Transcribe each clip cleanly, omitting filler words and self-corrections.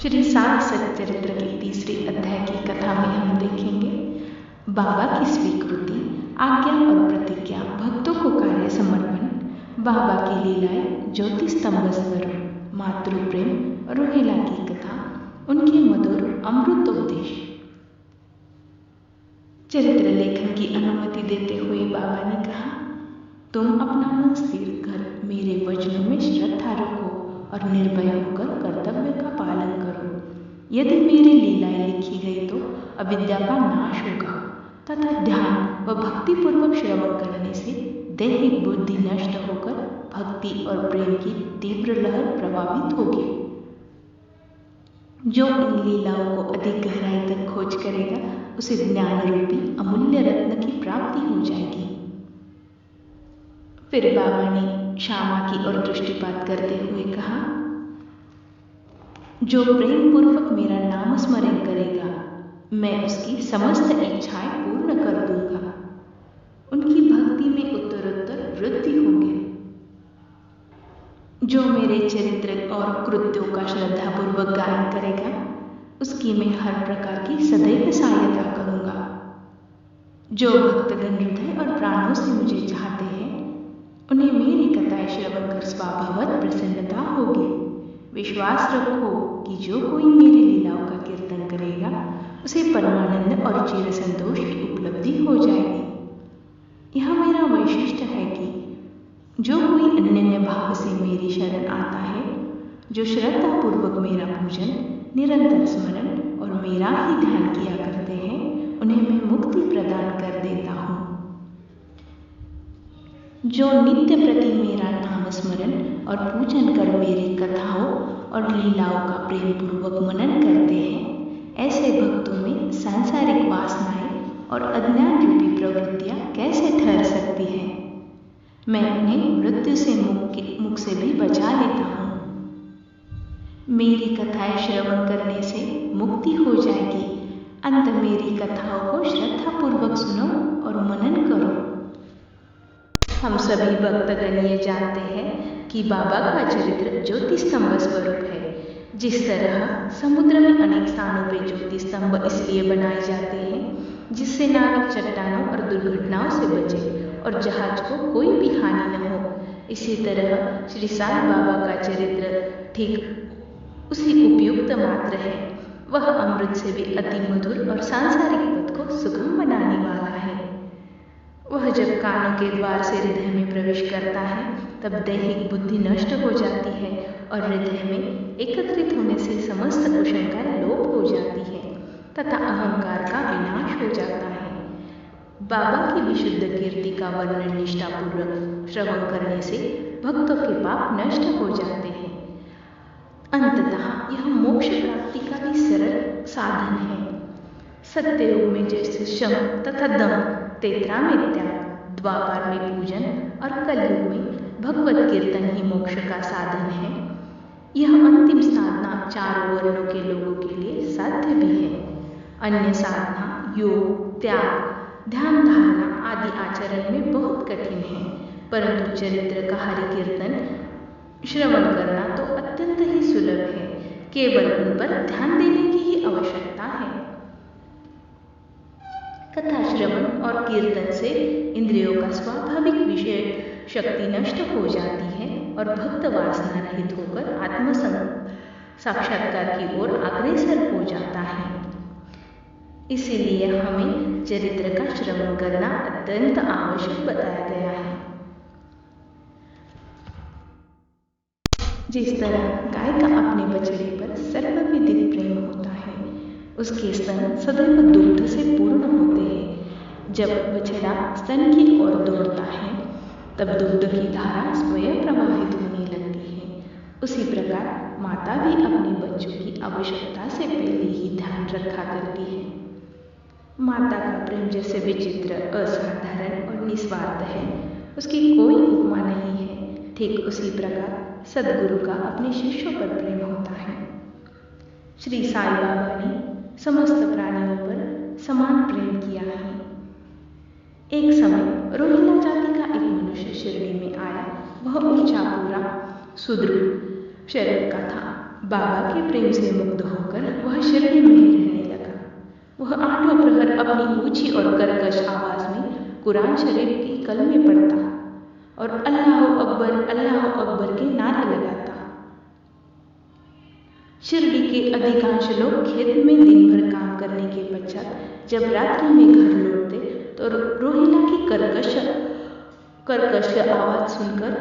श्री साई सच्चरित्र के तीसरे अध्याय की कथा में हम देखेंगे बाबा की स्वीकृति, आज्ञा और प्रतिज्ञा, भक्तों को कार्य समर्पण, बाबा की लीलाएं, ज्योति स्तंभ स्वरूप, मातृ प्रेम, रोहिला की कथा, उनके मधुर अमृतोपदेश। चरित्र लेखन की अनुमति देते हुए बाबा ने कहा, तुम अपना मन स्थिर कर मेरे वचनों में श्रद्धा रखो और निर्भय होकर कर्तव्य का पालन करो। यदि मेरी लीलाएं लिखी गई तो अविद्या का नाश होगा तथा ध्यान व भक्ति पूर्वक श्रवण करने से दैहिक बुद्धि नष्ट होकर भक्ति और प्रेम की तीव्र लहर प्रभावित होगी। जो इन लीलाओं को अधिक गहराई तक खोज करेगा उसे ज्ञान रूपी अमूल्य रत्न की प्राप्ति हो जाएगी। फिर बाबा ने श्यामा की ओर दृष्टिपात करते हुए कहा, जो प्रेम पूर्वक मेरा नाम स्मरण करेगा मैं उसकी समस्त इच्छाएं पूर्ण कर दूंगा। उनकी भक्ति में उत्तरोत्तर वृद्धि होगी। जो मेरे चरित्र और कृत्यों का श्रद्धापूर्वक गायन करेगा उसकी मैं हर प्रकार की सदैव सहायता करूंगा। जो भक्तगण हृदय और प्राणों से मुझे चाहते हैं उन्हें मेरी कथाएं श्रवण कर स्वभावतः प्रसन्नता होगी। विश्वास रखो कि जो कोई मेरी लीलाओं का कीर्तन करेगा उसे परमानंद और चिर संतोष की उपलब्धि हो जाएगी। यह मेरा वैशिष्ट्य है कि जो कोई अनन्य भाव से मेरी शरण आता है, जो श्रद्धा पूर्वक मेरा पूजन, निरंतर स्मरण और मेरा ही ध्यान किया करते हैं, उन्हें मैं मुक्ति प्रदान कर देता हूँ। जो नित्य प्रति मेरा नाम स्मरण और पूजन कर मेरी कथाओं और लीलाओं का प्रेम पूर्वक मनन करते हैं, ऐसे भक्तों में सांसारिक वासनाएं और अज्ञान रूपी प्रवृत्तियां कैसे ठहर सकती हैं? मैं उन्हें मृत्यु से मुख से भी बचा लेता हूँ। मेरी कथाएं श्रवण करने से मुक्ति हो जाएगी। अंत मेरी कथाओं को श्रद्धापूर्वक सुनो और मनन करो। हम सभी भक्तगण ये जानते हैं कि बाबा का चरित्र ज्योति स्तंभ स्वरूप है। जिस तरह समुद्र में अनेक स्थानों पर ज्योति स्तंभ इसलिए बनाए जाते हैं जिससे नाविक चट्टानों और दुर्घटनाओं से बचे और जहाज को कोई भी हानि न हो, इसी तरह श्री साई बाबा का चरित्र ठीक उसी उपयुक्त मात्र है। वह अमृत से भी अति मधुर और सांसारिक पथ को सुगम बनाने वाला है। वह जब कानों के द्वार से हृदय में प्रवेश करता है तब दैहिक बुद्धि नष्ट हो जाती है और हृदय में एकत्रित होने से समस्त कुशंका लोप हो जाती है तथा अहंकार का विनाश हो जाता है। बाबा की विशुद्ध कीर्ति का वर्णन निष्ठापूर्वक श्रवण करने से भक्तों के पाप नष्ट हो जाते हैं। अंततः यह मोक्ष प्राप्ति का भी सरल साधन है। सत्ययुग में जैसे शम तथा दम, तेत्रा में त्याग, द्वापर में पूजन और कलयुग में भगवत कीर्तन ही मोक्ष का साधन है, यह अंतिम साधना चारों वर्णों के लोगों के लिए साध्य भी है। अन्य साधना योग, त्याग, ध्यान धारणा आदि आचरण में बहुत कठिन है, परंतु चरित्र का हरि कीर्तन श्रवण करना तो अत्यंत ही सुलभ है। केवल उन पर ध्यान देने की ही आवश्यकता है। कथा श्रवण और कीर्तन से इंद्रियों का स्वाभाविक विषय शक्ति नष्ट हो जाती है और भक्त वासना रहित होकर आत्म साक्षात्कार की ओर अग्रसर हो जाता है। इसीलिए हमें चरित्र का श्रवण करना अत्यंत आवश्यक बताया गया है। जिस तरह गाय का अपने बछड़े पर सर्वविदित प्रेम होता है, उसके स्तन सदैव दुग्ध से पूर्ण होते हैं। जब बछड़ा स्तन की ओर दौड़ता है तब दुग्ध की धारा स्वयं प्रवाहित होने लगती है। उसी प्रकार माता भी अपने बच्चों की आवश्यकता से पहले ही ध्यान रखा करती है। माता का प्रेम जैसे विचित्र, असाधारण और निस्वार्थ है, उसकी कोई उपमा नहीं है। ठीक उसी प्रकार सद्गुरु का अपने शिष्यों पर प्रेम होता है। श्री साई बाबा ने समस्त प्राणियों पर समान प्रेम किया है। एक समय रोहिला जाति का एक मनुष्य शिरडी में आया। वह ऊंचा, पूरा, सुदृढ़ शरीर का था। बाबा के प्रेम से मुग्ध होकर वह शिरडी में ही रहने लगा। वह आठों प्रहर अपनी ऊंची और कर्कश आवाज में कुरान शरीफ की कलमे पढ़ता और अल्लाह अकबर के नारे लगाता। शिरडी के अधिकांश लोग खेत में दिन भर काम करने के पश्चात जब रात्रि में घर लौटते तो रोहिला की कर्कश आवाज सुनकर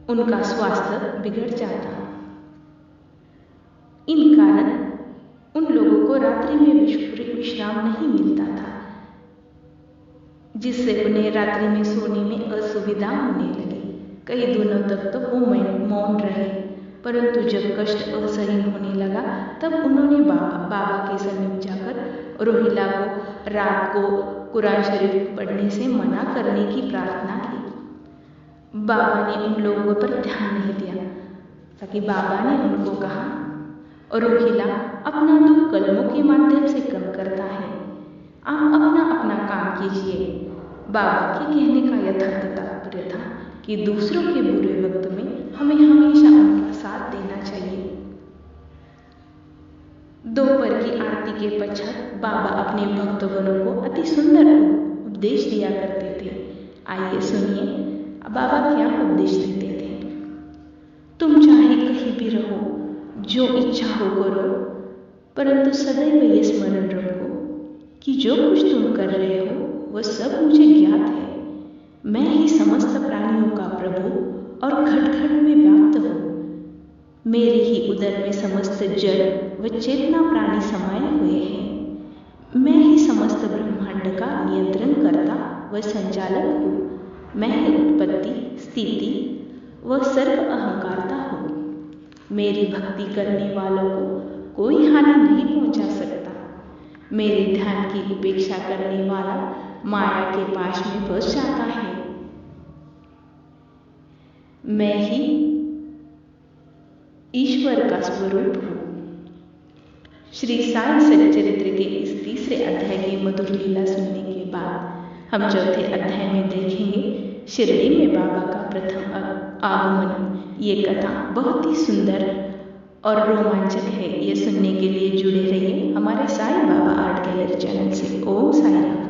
उनका स्वास्थ्य बिगड़ जाता। इन कारण उन लोगों को रात्रि में विश्राम नहीं मिलता था, जिससे उन्हें रात्रि में सोने में असुविधा होने लगी। कई दिनों तक तो वो मौन रहे, परंतु जब कष्ट असहन होने लगा तब उन्होंने बाबा के समीप जाकर रोहिला को रात को कुरान शरीफ पढ़ने से मना करने की प्रार्थना की। बाबा ने उन लोगों पर ध्यान नहीं दिया, ताकि बाबा ने उनको कहा, रोहिला अपना दुख कलमों के माध्यम से कम करता है, आप अपना अपना काम कीजिए। बाबा के कहने का यथार्थ तात्पर्य था कि दूसरों के बुरे वक्त में हमें हमेशा उनका साथ देना चाहिए। दोपहर की आरती के पश्चात बाबा अपने भक्तगणों को अति सुंदर उपदेश दिया करते थे। आइए सुनिए बाबा क्या उपदेश देते थे। तुम चाहे कहीं भी रहो, जो इच्छा हो करो, परंतु सदैव ये स्मरण रखो कि जो कुछ तुम कर रहे हो वह सब मुझे ज्ञात है। मैं ही समस्त प्राणियों का प्रभु और घट घट में व्याप्त हूँ। मेरे ही उदर में समस्त जड़ व चेतना प्राणी समाये हुए हैं। मैं ही समस्त ब्रह्मांड का नियंत्रण करता व संचालक हूँ। मैं ही उत्पत्ति, स्थिति व सर्व अहंकारता हूँ। मेरी भक्ति करने वालों को कोई हानि नहीं पहुंचा सकता। मेरे ध्यान की उपेक्षा करने वाला माया के पाश में फंस जाता है। मैं ही ईश्वर का स्वरूप हूँ। श्री साई सच्चरित्र के इस तीसरे अध्याय की मधुर लीला सुनने के बाद हम चौथे अध्याय में देखेंगे शिरडी में बाबा का प्रथम आगमन। ये कथा बहुत ही सुंदर और रोमांचक है। ये सुनने के लिए जुड़े रहिए हमारे Sai Baba art gallery channel से। ओम साईं राम।